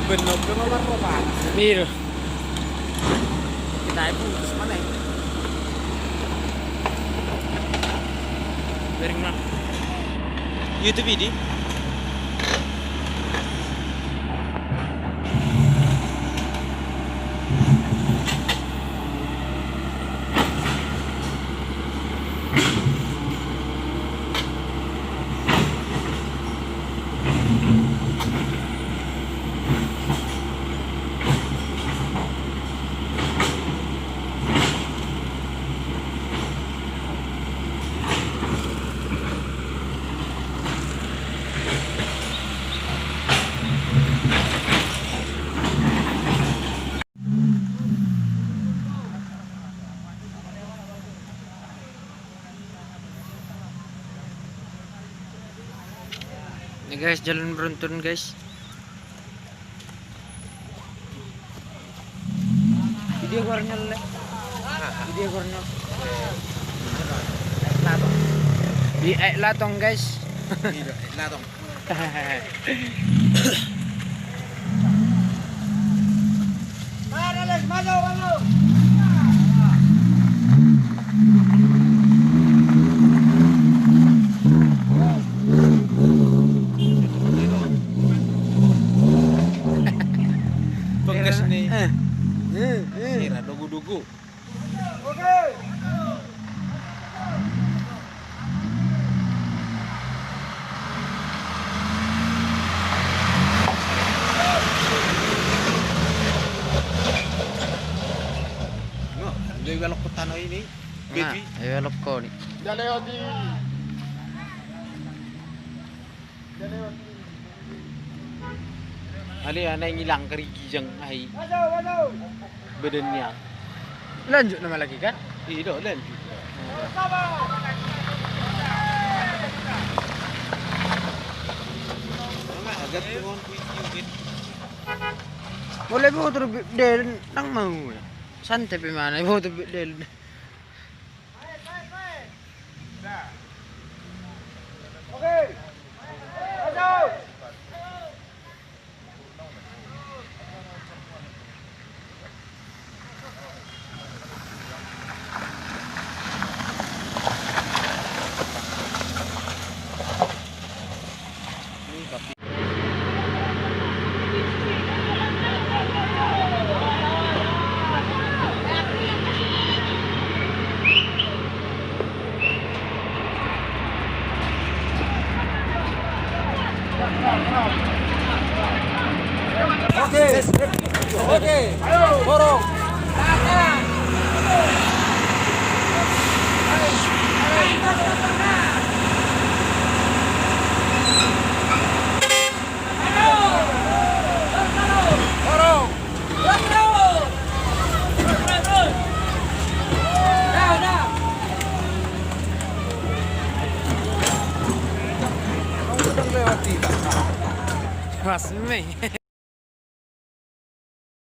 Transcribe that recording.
Benog ke nomor berapa? Biru. Kita itu terus mana ya? Bering mah. YouTube ini. Ini guys, jalan beruntun guys. Video gornya le. Video gornya. Latong. Di latong guys. Iya, latong. Alex, maju. Bekas nih. Kira dugu-dugu. Oke. No, dia belok ke tanah ini. Baby. Ayo belok ko nih. Dalewati. Ali ana ngilang kerigi jang ai. Badannya. Lanjut nama lagi kan? Iya, dan. Agak tuhon kuit. Boleh bawa terus del nang mau. Santai pe mana bawa terus del. Oke. Maju. Oke. Ayo, borong. Mas me.